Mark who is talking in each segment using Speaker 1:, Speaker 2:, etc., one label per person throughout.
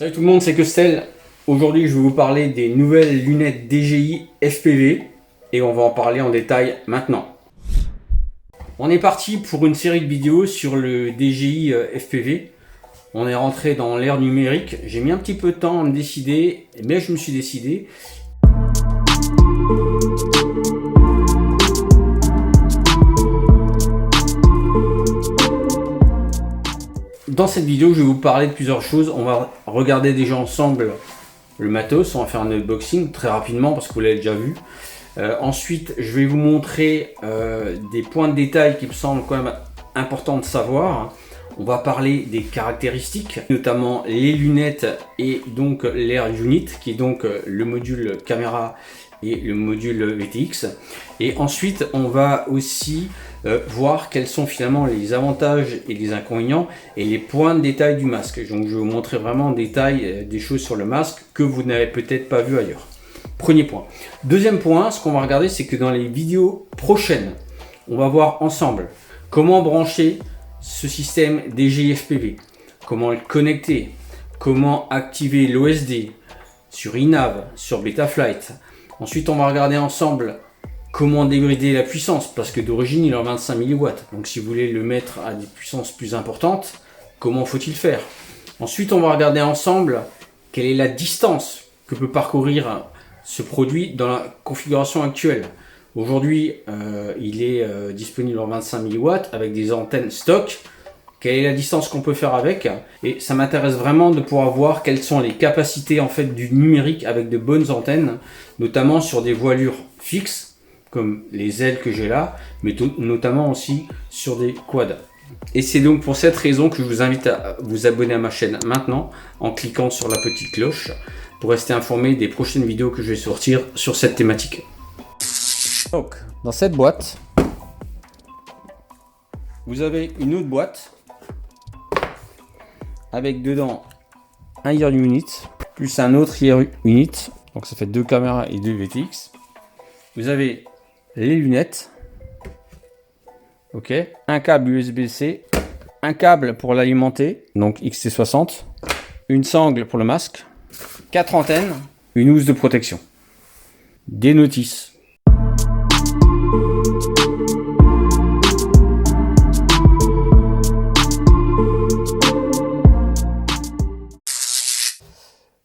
Speaker 1: Salut tout le monde, c'est Costel. Aujourd'hui, je vais vous parler des nouvelles lunettes DJI FPV et on va en parler en détail maintenant. On est parti pour une série de vidéos sur le DJI FPV. On est rentré dans l'ère numérique. J'ai mis un petit peu de temps à me décider, mais je me suis décidé. Dans cette vidéo, je vais vous parler de plusieurs choses. On va regarder déjà ensemble le matos. On va faire un unboxing très rapidement parce que vous l'avez déjà vu. Ensuite, je vais vous montrer des points de détail qui me semblent quand même importants de savoir. On va parler des caractéristiques, notamment les lunettes et donc l'Air Unit, qui est donc le module caméra et le module VTX. Et ensuite, on va aussi voir quels sont finalement les avantages et les inconvénients et les points de détail du masque. Donc, je vais vous montrer vraiment en détail des choses sur le masque que vous n'avez peut-être pas vu ailleurs. Premier point. Deuxième point, ce qu'on va regarder, c'est que dans les vidéos prochaines, on va voir ensemble comment brancher ce système DJI FPV, comment le connecter, comment activer l'OSD sur iNav, sur Betaflight. Ensuite, on va regarder ensemble comment débrider la puissance, parce que d'origine, il est en 25 mW. Donc, si vous voulez le mettre à des puissances plus importantes, comment faut-il faire? Ensuite, on va regarder ensemble quelle est la distance que peut parcourir ce produit dans la configuration actuelle. Aujourd'hui, il est disponible en 25 mW avec des antennes stock. Quelle est la distance qu'on peut faire avec? Et ça m'intéresse vraiment de pouvoir voir quelles sont les capacités en fait du numérique avec de bonnes antennes, notamment sur des voilures fixes, comme les ailes que j'ai là, mais notamment aussi sur des quads. Et c'est donc pour cette raison que je vous invite à vous abonner à ma chaîne maintenant, en cliquant sur la petite cloche, pour rester informé des prochaines vidéos que je vais sortir sur cette thématique. Donc, dans cette boîte, vous avez une autre boîte avec dedans un Ear Unit plus un autre Ear Unit. Donc ça fait deux caméras et deux VTX. Vous avez les lunettes, ok, un câble USB-C, un câble pour l'alimenter, donc XT60, une sangle pour le masque, 4 antennes, une housse de protection, des notices.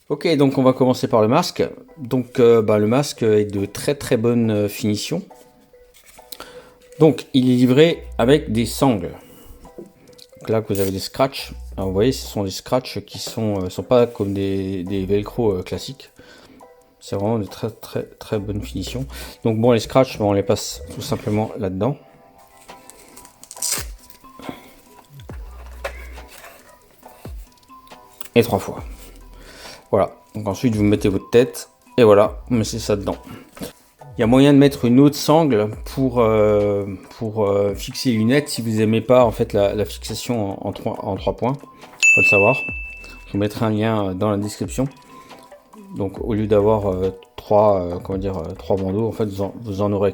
Speaker 1: Ok, donc on va commencer par le masque. Donc le masque est de très bonne finition. Donc il est livré avec des sangles. Donc là vous avez des scratchs. Alors, vous voyez, ce sont des scratchs qui sont pas comme des velcro classiques. C'est vraiment de très bonne finition. Donc bon, les scratchs, on les passe tout simplement là-dedans. Et 3 fois. Voilà, donc ensuite vous mettez votre tête et voilà, vous mettez ça dedans. Il y a moyen de mettre une autre sangle pour fixer les lunettes si vous n'aimez pas en fait la fixation en 3 points. Faut le savoir. Je vous mettrai un lien dans la description. Donc au lieu d'avoir 3 bandeaux, en fait vous en aurez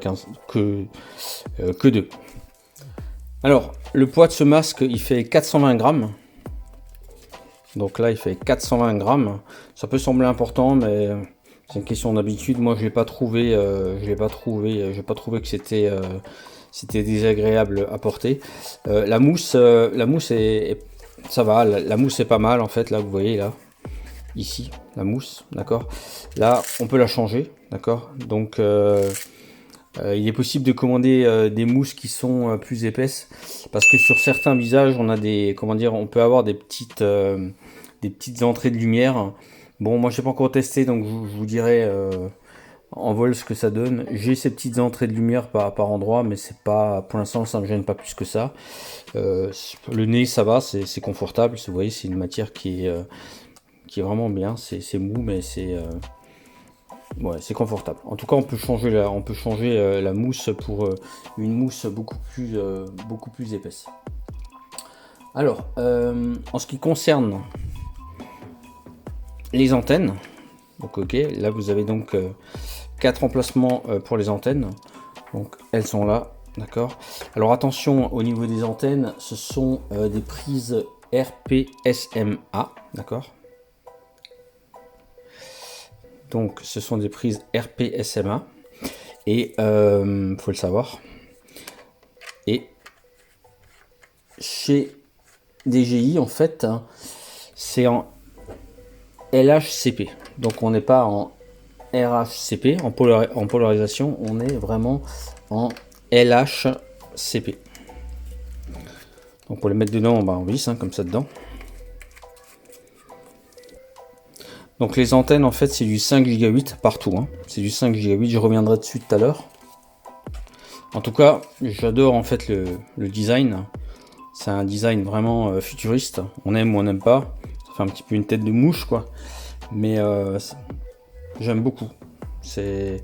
Speaker 1: que 2. Alors le poids de ce masque, il fait 420 grammes. Donc là, il fait 420 grammes. Ça peut sembler important, mais c'est une question d'habitude. Moi, je l'ai pas trouvé. J'ai pas trouvé que c'était désagréable à porter. La mousse est, ça va. La mousse est pas mal en fait. Là, vous voyez là, ici, la mousse, d'accord. Là, on peut la changer, d'accord. Donc, il est possible de commander des mousses qui sont plus épaisses, parce que sur certains visages, on a on peut avoir des petites entrées de lumière. Bon, moi, je n'ai pas encore testé, donc je vous dirai en vol ce que ça donne. J'ai ces petites entrées de lumière par endroit, mais c'est pas, pour l'instant, ça me gêne pas plus que ça. Le nez, ça va, c'est confortable. Vous voyez, c'est une matière qui est vraiment bien. C'est mou, mais c'est ouais, c'est confortable. En tout cas, on peut changer la mousse pour une mousse beaucoup plus épaisse. Alors, en ce qui concerne les antennes, donc ok, là vous avez donc 4 emplacements pour les antennes. Donc elles sont là, d'accord. Alors attention, au niveau des antennes, ce sont des prises RPSMA, d'accord. Donc ce sont des prises RP-SMA et faut le savoir. Et chez DJI en fait, hein, c'est en LHCP. Donc on n'est pas en RHCP, en polarisation, on est vraiment en LHCP. Donc pour les mettre dedans, on visse hein, comme ça dedans. Donc les antennes en fait c'est du 5 Go partout, hein. C'est du 5 Go, je reviendrai dessus tout à l'heure. En tout cas, j'adore en fait le design. C'est un design vraiment futuriste. On aime ou on n'aime pas. Ça fait un petit peu une tête de mouche quoi. Mais j'aime beaucoup. C'est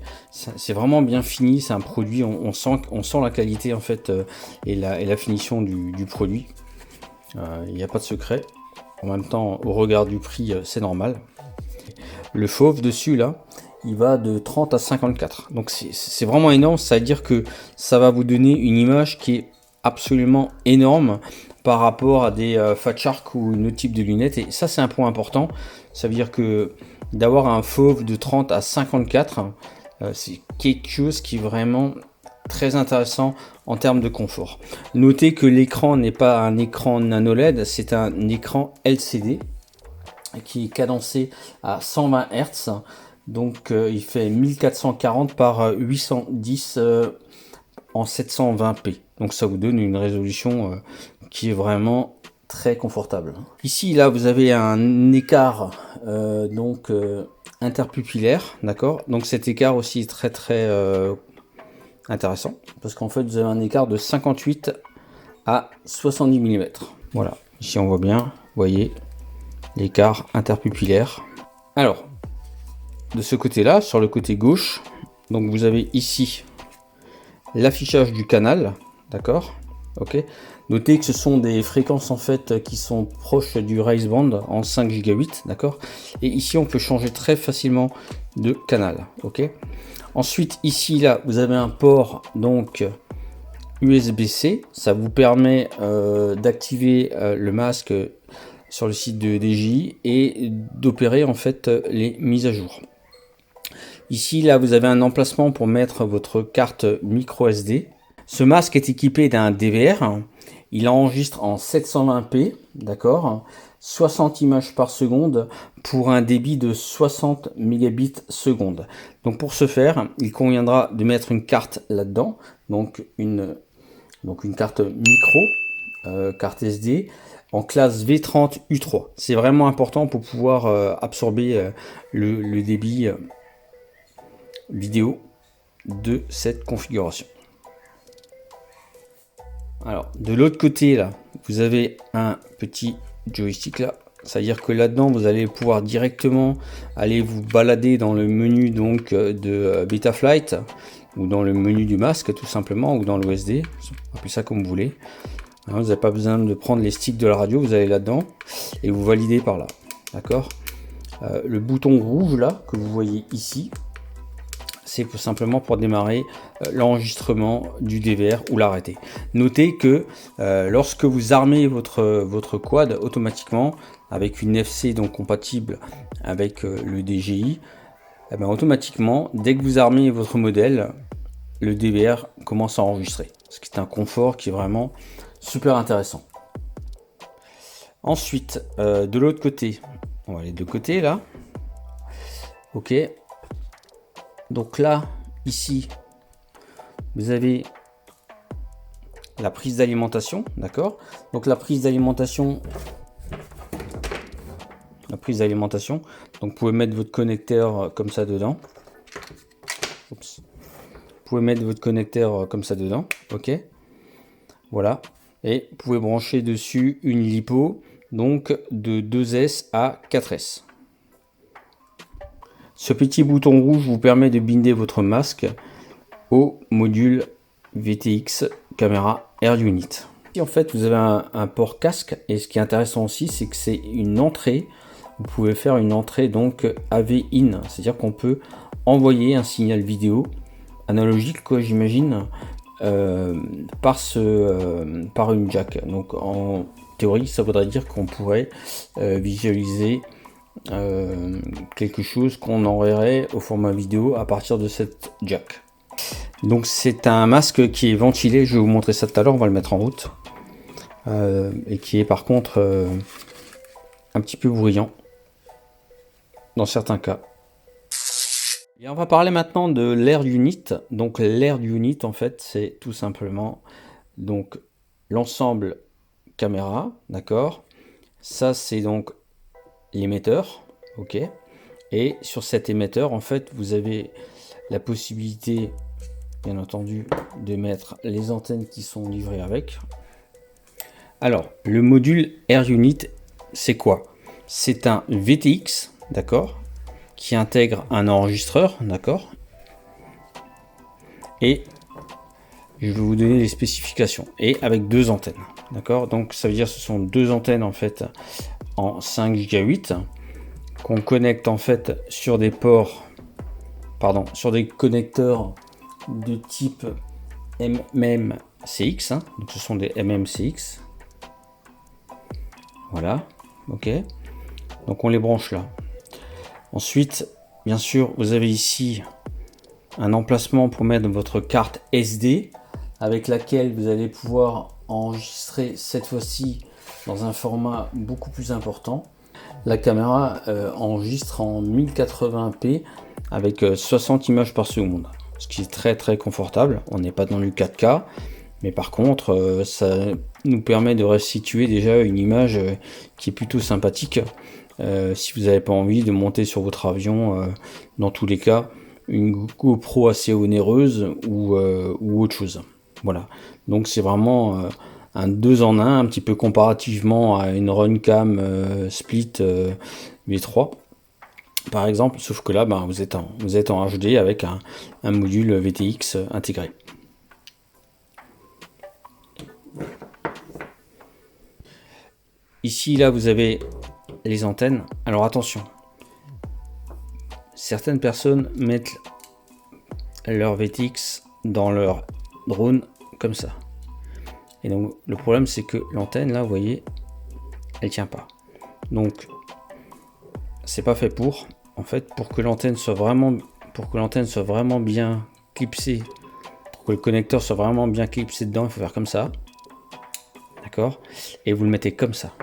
Speaker 1: vraiment bien fini. C'est un produit. On sent la qualité en fait et la finition du produit. Il n'y a pas de secret. En même temps, au regard du prix, c'est normal. Le fauve dessus là, il va de 30 à 54. Donc c'est vraiment énorme. Ça veut dire que ça va vous donner une image qui est absolument énorme par rapport à des Fat Shark ou un autre type de lunettes. Et ça c'est un point important. Ça veut dire que d'avoir un fauve de 30 à 54, c'est quelque chose qui est vraiment très intéressant en termes de confort. Notez que l'écran n'est pas un écran nano LED, c'est un écran LCD qui est cadencé à 120 Hz. Donc il fait 1440 par 810 en 720p. Donc ça vous donne une résolution qui est vraiment très confortable. Ici là vous avez un écart interpupillaire, d'accord. Donc cet écart aussi est très intéressant parce qu'en fait vous avez un écart de 58 à 70 mm. Voilà, ici on voit bien, vous voyez l'écart interpupillaire. Alors de ce côté là, sur le côté gauche, donc vous avez ici l'affichage du canal, d'accord, ok. Notez que ce sont des fréquences en fait qui sont proches du race band en 5 Go, d'accord. Et ici on peut changer très facilement de canal, ok. Ensuite ici là vous avez un port donc USB-C, ça vous permet d'activer le masque sur le site de DJI et d'opérer en fait les mises à jour. Ici là vous avez un emplacement pour mettre votre carte micro SD. Ce masque est équipé d'un DVR. Il enregistre en 720p, d'accord, 60 images par seconde pour un débit de 60 mégabits seconde. Donc pour ce faire, il conviendra de mettre une carte là-dedans, donc une carte micro, carte SD en classe V30 U3. C'est vraiment important pour pouvoir absorber le débit vidéo de cette configuration. Alors de l'autre côté là vous avez un petit joystick là, c'est à dire que là dedans vous allez pouvoir directement aller vous balader dans le menu donc de Betaflight ou dans le menu du masque tout simplement, ou dans l'OSD, appelez ça comme vous voulez. Vous n'avez pas besoin de prendre les sticks de la radio, vous allez là dedans et vous validez par là, d'accord. Le bouton rouge là que vous voyez ici, c'est simplement pour démarrer l'enregistrement du DVR ou l'arrêter. Notez que lorsque vous armez votre quad automatiquement avec une FC donc compatible avec le DJI, automatiquement dès que vous armez votre modèle, le DVR commence à enregistrer, ce qui est un confort qui est vraiment super intéressant. Ensuite de l'autre côté, on va aller de côté là, ok. Donc là, ici, vous avez la prise d'alimentation, d'accord. Donc la prise d'alimentation, donc vous pouvez mettre votre connecteur comme ça dedans. Oups. Vous pouvez mettre votre connecteur comme ça dedans, ok. Voilà, et vous pouvez brancher dessus une lipo, donc de 2S à 4S. Ce petit bouton rouge vous permet de binder votre masque au module VTX Camera Air Unit. Et en fait, vous avez un port casque, et ce qui est intéressant aussi, c'est que c'est une entrée. Vous pouvez faire une entrée donc AV-in, c'est-à-dire qu'on peut envoyer un signal vidéo analogique, quoi, j'imagine, par une jack. Donc en théorie, ça voudrait dire qu'on pourrait visualiser quelque chose qu'on enverrait au format vidéo à partir de cette jack. Donc c'est un masque qui est ventilé, je vais vous montrer ça tout à l'heure, on va le mettre en route. Et qui est par contre un petit peu bruyant dans certains cas. Et on va parler maintenant de l'Air Unit. Donc l'Air Unit en fait c'est tout simplement donc l'ensemble caméra, d'accord. Ça c'est donc l'émetteur, ok. Et sur cet émetteur en fait vous avez la possibilité bien entendu de mettre les antennes qui sont livrées avec. Alors le module Air Unit c'est quoi? C'est un VTX, d'accord, qui intègre un enregistreur, d'accord. Et je vais vous donner les spécifications. Et avec deux antennes, d'accord. Donc ça veut dire que ce sont deux antennes en fait en 5 Go8 qu'on connecte en fait sur des ports, pardon, sur des connecteurs de type MMCX. Hein. Donc ce sont des MMCX. Voilà, ok. Donc on les branche là. Ensuite, bien sûr, vous avez ici un emplacement pour mettre votre carte SD avec laquelle vous allez pouvoir enregistrer cette fois-ci dans un format beaucoup plus important. La caméra enregistre en 1080p avec 60 images par seconde, ce qui est très très confortable. On n'est pas dans le 4K, mais par contre ça nous permet de restituer déjà une image qui est plutôt sympathique. Si vous n'avez pas envie de monter sur votre avion, dans tous les cas, une GoPro assez onéreuse ou autre chose. Voilà, donc c'est vraiment un 2 en 1, un petit peu comparativement à une Runcam Split V3 par exemple, sauf que là ben, vous êtes en HD avec un module VTX intégré. Ici là vous avez les antennes. Alors attention, certaines personnes mettent leur VTX dans leur drone comme ça. Et donc le problème c'est que l'antenne là, vous voyez, elle tient pas. Donc c'est pas fait pour. En fait, pour que l'antenne soit vraiment bien clipsée, pour que le connecteur soit vraiment bien clipsé dedans, il faut faire comme ça. D'accord? Et vous le mettez comme ça.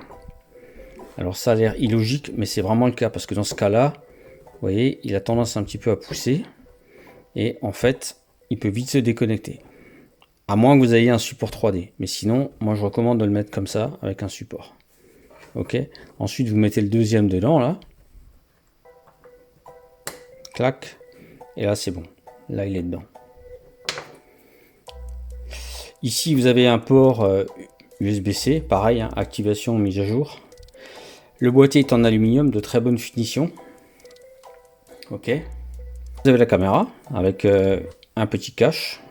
Speaker 1: Alors ça a l'air illogique, mais c'est vraiment le cas, parce que dans ce cas-là, vous voyez, il a tendance un petit peu à pousser, et en fait, il peut vite se déconnecter. À moins que vous ayez un support 3D, mais sinon, moi je recommande de le mettre comme ça, avec un support. Ok. Ensuite, vous mettez le deuxième dedans, là. Clac. Et là, c'est bon. Là, il est dedans. Ici, vous avez un port USB-C, pareil, hein, activation, mise à jour. Le boîtier est en aluminium de très bonne finition. Ok. Vous avez la caméra avec un petit cache.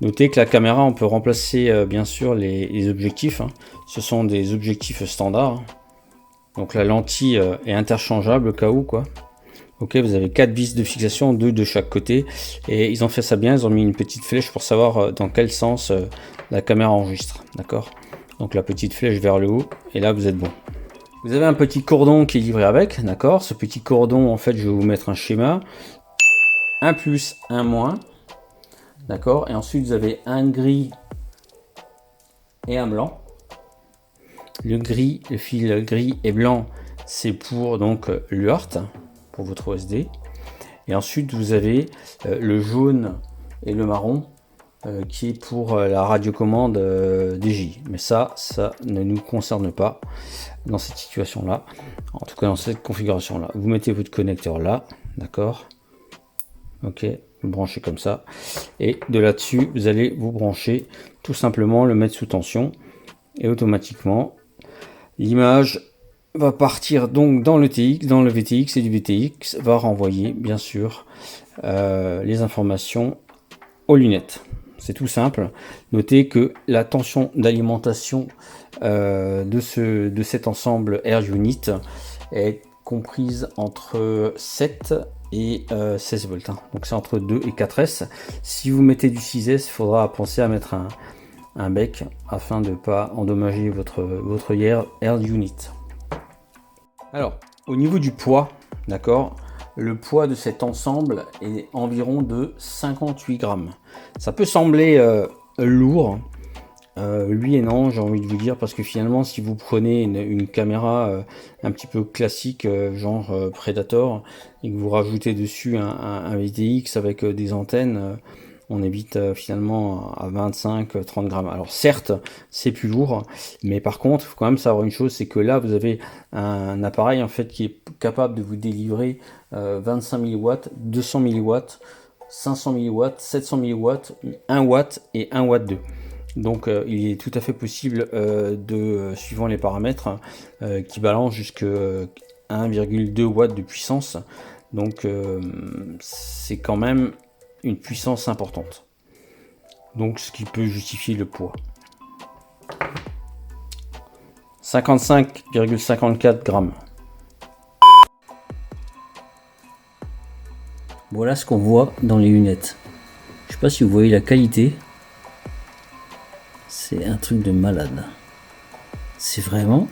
Speaker 1: Notez que la caméra, on peut remplacer bien sûr les objectifs. Hein. Ce sont des objectifs standards. Donc la lentille est interchangeable au cas où quoi. Ok, vous avez 4 vis de fixation, 2 de chaque côté. Et ils ont fait ça bien, ils ont mis une petite flèche pour savoir dans quel sens la caméra enregistre. D'accord. Donc la petite flèche vers le haut, et là vous êtes bon. Vous avez un petit cordon qui est livré avec, d'accord. Ce petit cordon, en fait, je vais vous mettre un schéma. Un plus, un moins. D'accord. Et ensuite, vous avez un gris et un blanc. Le gris, le fil gris et blanc, c'est pour donc l'UART, pour votre OSD. Et ensuite, vous avez le jaune et le marron, qui est pour la radiocommande DJ. Mais ça ne nous concerne pas dans cette situation là, en tout cas dans cette configuration là. Vous mettez votre connecteur là, d'accord, ok, vous branchez comme ça, et de là dessus vous allez vous brancher tout simplement, le mettre sous tension, et automatiquement l'image va partir donc dans le TX, dans le VTX, et du VTX va renvoyer bien sûr les informations aux lunettes. C'est tout simple. Notez que la tension d'alimentation de cet ensemble Air Unit est comprise entre 7 et 16 volts. Hein. Donc c'est entre 2 et 4S. Si vous mettez du 6S, il faudra penser à mettre un bec afin de ne pas endommager votre Air Unit. Alors, au niveau du poids, d'accord, le poids de cet ensemble est environ de 58 grammes. Ça peut sembler lourd, oui et non, j'ai envie de vous dire, parce que finalement, si vous prenez une caméra un petit peu classique, genre Predator, et que vous rajoutez dessus un VTX avec des antennes, on évite finalement à 25-30 grammes. Alors certes, c'est plus lourd, mais par contre, il faut quand même savoir une chose, c'est que là, vous avez un appareil en fait qui est capable de vous délivrer 25 000 watts, 200 000 watts, 500 000 watts, 700 000 watts, 1 watt et 1 watt 2. Donc il est tout à fait possible suivant les paramètres, qui balance jusqu'à 1,2 watts de puissance. Donc c'est quand même une puissance importante. Donc ce qui peut justifier le poids. 55,54 grammes. Voilà ce qu'on voit dans les lunettes. Je sais pas si vous voyez la qualité. C'est un truc de malade. C'est vraiment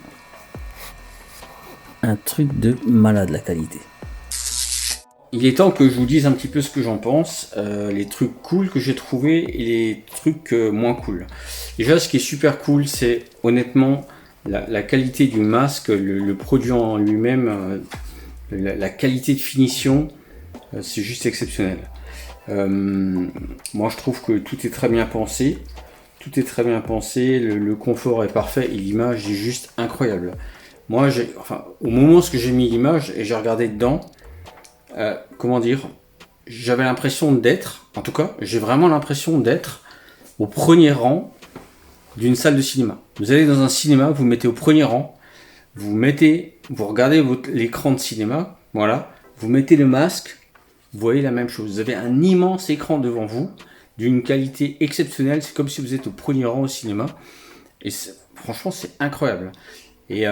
Speaker 1: un truc de malade, la qualité. Il est temps que je vous dise un petit peu ce que j'en pense, les trucs cool que j'ai trouvé et les trucs moins cool. Déjà, ce qui est super cool, c'est honnêtement la qualité du masque, le produit en lui-même, la qualité de finition, c'est juste exceptionnel. Moi, je trouve que tout est très bien pensé. Tout est très bien pensé, le confort est parfait et l'image est juste incroyable. Moi, au moment où j'ai mis l'image et j'ai regardé dedans, comment dire, j'avais l'impression d'être, en tout cas, j'ai vraiment l'impression d'être au premier rang d'une salle de cinéma. Vous allez dans un cinéma, vous mettez au premier rang, vous regardez l'écran de cinéma, voilà, vous mettez le masque, vous voyez la même chose. Vous avez un immense écran devant vous, d'une qualité exceptionnelle, c'est comme si vous êtes au premier rang au cinéma, et franchement c'est incroyable. Et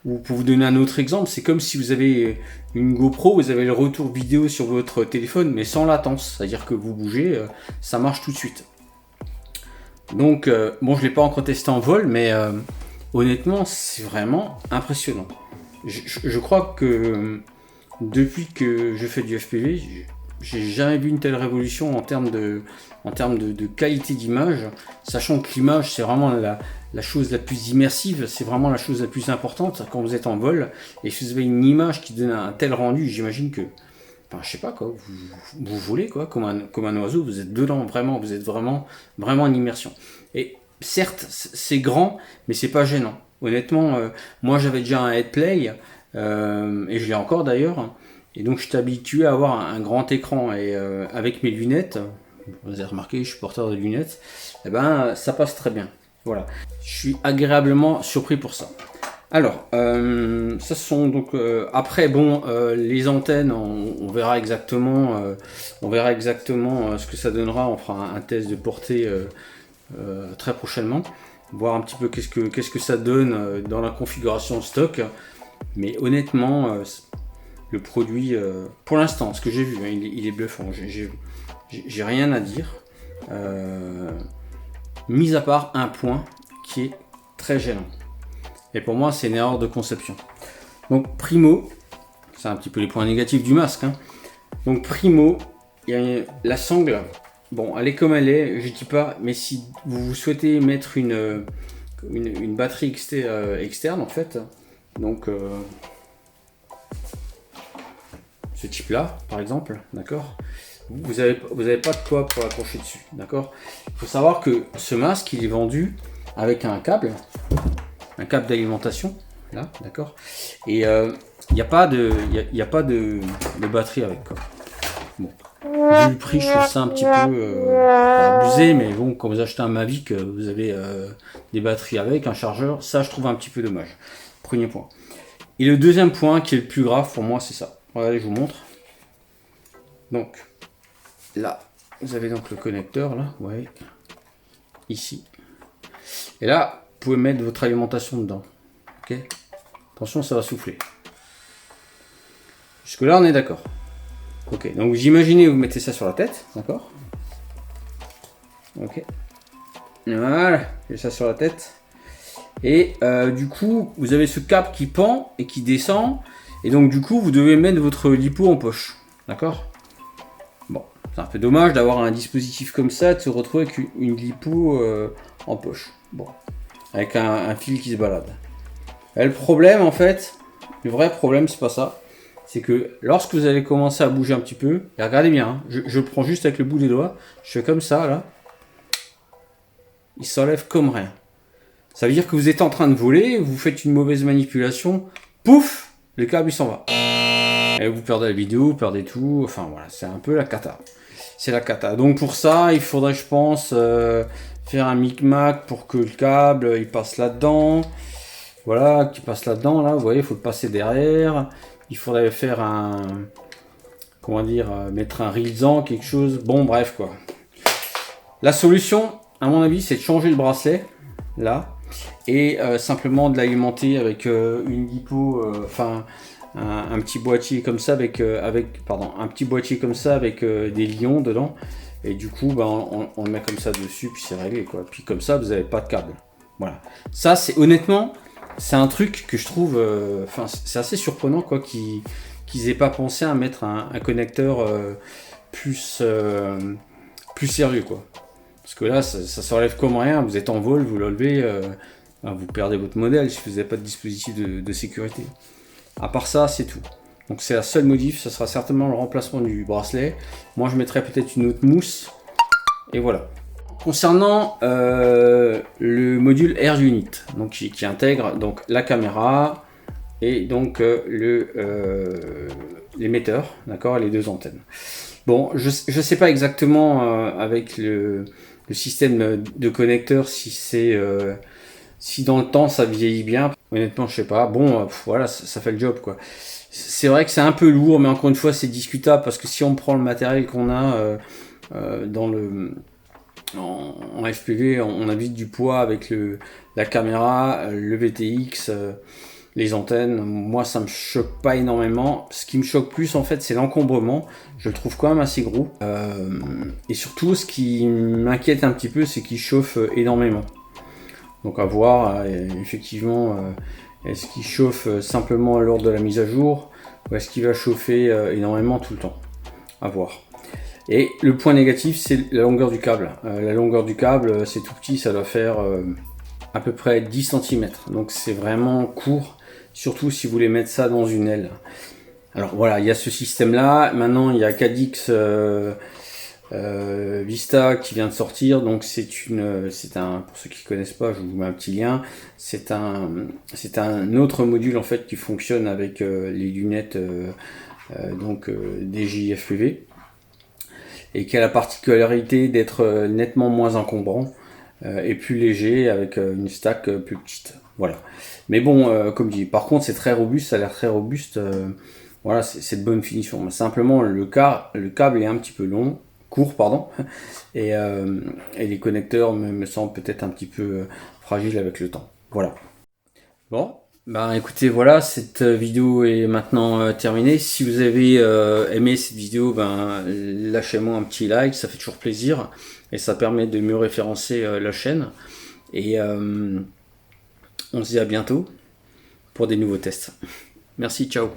Speaker 1: pour vous donner un autre exemple, c'est comme si vous avez une GoPro, vous avez le retour vidéo sur votre téléphone, mais sans latence, c'est-à-dire que vous bougez, ça marche tout de suite. Donc bon, je l'ai pas encore testé en vol, mais honnêtement c'est vraiment impressionnant. Je crois que depuis que je fais du FPV, j'ai jamais vu une telle révolution en termes de qualité d'image, sachant que l'image c'est vraiment la chose la plus immersive, c'est vraiment la chose la plus importante quand vous êtes en vol. Et si vous avez une image qui donne un tel rendu, j'imagine que, enfin, je sais pas quoi, vous volez quoi, comme un oiseau, vous êtes dedans vraiment, vous êtes vraiment en immersion. Et certes c'est grand, mais c'est pas gênant. Honnêtement, moi j'avais déjà un headplay, et je l'ai encore d'ailleurs. Et donc je suis habitué à avoir un grand écran et avec mes lunettes, vous avez remarqué, je suis porteur de lunettes, et ben ça passe très bien. Voilà, je suis agréablement surpris pour ça. Alors, ça sont donc après bon, les antennes, on verra exactement, ce que ça donnera. On fera un test de portée très prochainement, voir un petit peu qu'est-ce que ça donne dans la configuration stock. Mais honnêtement, le produit, pour l'instant, ce que j'ai vu, hein, il est bluffant. J'ai rien à dire, mis à part un point qui est très gênant. Et pour moi, c'est une erreur de conception. Donc, primo, c'est un petit peu les points négatifs du masque. Hein. Donc, primo, il y a la sangle. Bon, elle est comme elle est, je dis pas, mais si vous souhaitez mettre une batterie externe, en fait, donc ce type là par exemple, d'accord, vous avez pas de quoi pour accrocher dessus, d'accord. Il faut savoir que ce masque il est vendu avec un câble d'alimentation là, d'accord, et il n'y a pas de batterie avec quoi. Bon, vu le prix, je trouve ça un petit peu abusé, mais bon, quand vous achetez un Mavic, vous avez des batteries avec un chargeur, ça je trouve un petit peu dommage. Premier point. Et le deuxième point qui est le plus grave pour moi, c'est ça. Regardez, je vous montre. Donc, là, vous avez donc le connecteur, là, ouais, ici. Et là, vous pouvez mettre votre alimentation dedans. Ok. Attention, ça va souffler. Jusque là, on est d'accord. Ok, donc vous imaginez, vous mettez ça sur la tête, d'accord. Ok. Voilà, j'ai ça sur la tête. Et du coup, vous avez ce câble qui pend et qui descend. Et donc du coup, vous devez mettre votre lipo en poche. D'accord? Bon, c'est un peu dommage d'avoir un dispositif comme ça, de se retrouver avec une lipo en poche. Bon, avec un fil qui se balade. Et le problème, en fait, le vrai problème, c'est pas ça. C'est que lorsque vous allez commencer à bouger un petit peu, et regardez bien, hein, je le prends juste avec le bout des doigts, je fais comme ça, là. Il s'enlève comme rien. Ça veut dire que vous êtes en train de voler, vous faites une mauvaise manipulation, pouf, le câble il s'en va. Et vous perdez la vidéo, vous perdez tout, enfin voilà, c'est un peu la cata. C'est la cata. Donc pour ça, il faudrait, je pense, faire un micmac pour que le câble il passe là-dedans. Voilà, qui passe là-dedans, là, vous voyez, il faut le passer derrière. Il faudrait faire un, comment dire, mettre un rilsan, quelque chose. Bon, bref, quoi. La solution, à mon avis, c'est de changer le bracelet, là, et simplement de l'alimenter avec une lipo, enfin, un petit boîtier comme ça, avec un petit boîtier comme ça, avec des lions dedans. Et du coup, ben, on le met comme ça dessus, puis c'est réglé, quoi. Puis comme ça, vous n'avez pas de câble. Voilà. Ça, c'est honnêtement... C'est un truc que je trouve, enfin, c'est assez surprenant quoi, qu'ils aient pas pensé à mettre un connecteur plus sérieux quoi. Parce que là, ça s'enlève comme rien. Vous êtes en vol, vous l'enlevez, vous perdez votre modèle si vous n'avez pas de dispositif de sécurité. À part ça, c'est tout. Donc c'est la seule modif. Ça sera certainement le remplacement du bracelet. Moi, je mettrai peut-être une autre mousse. Et voilà. Concernant le module Air Unit, donc qui intègre donc la caméra et donc l'émetteur, d'accord, les deux antennes. Bon, je sais pas exactement avec le système de connecteur si dans le temps ça vieillit bien. Honnêtement, je sais pas. Bon, voilà, ça fait le job quoi. C'est vrai que c'est un peu lourd, mais encore une fois, c'est discutable parce que si on prend le matériel qu'on a dans en FPV, on a vite du poids avec la caméra, le VTX, les antennes. Moi, ça me choque pas énormément. Ce qui me choque plus, en fait, c'est l'encombrement. Je le trouve quand même assez gros. Et surtout, ce qui m'inquiète un petit peu, c'est qu'il chauffe énormément. Donc à voir, effectivement, est-ce qu'il chauffe simplement lors de la mise à jour ou est-ce qu'il va chauffer énormément tout le temps? À voir. Et le point négatif, c'est la longueur du câble. La longueur du câble, c'est tout petit, ça doit faire à peu près 10 cm. Donc c'est vraiment court, surtout si vous voulez mettre ça dans une aile. Alors voilà, il y a ce système-là. Maintenant, il y a Cadix Vista qui vient de sortir. Donc c'est un, pour ceux qui ne connaissent pas, je vous mets un petit lien. C'est un autre module en fait qui fonctionne avec les lunettes DJI FPV. Et qui a la particularité d'être nettement moins encombrant et plus léger avec une stack plus petite. Voilà. Mais bon, comme dit, par contre c'est très robuste, ça a l'air très robuste. Voilà, c'est de bonne finition. Mais simplement le câble est un petit peu long, court pardon, et les connecteurs me semblent peut-être un petit peu fragiles avec le temps. Voilà. Bon. Ben écoutez, voilà, cette vidéo est maintenant terminée. Si vous avez aimé cette vidéo, ben lâchez-moi un petit like, ça fait toujours plaisir et ça permet de mieux référencer la chaîne. Et on se dit à bientôt pour des nouveaux tests. Merci, ciao.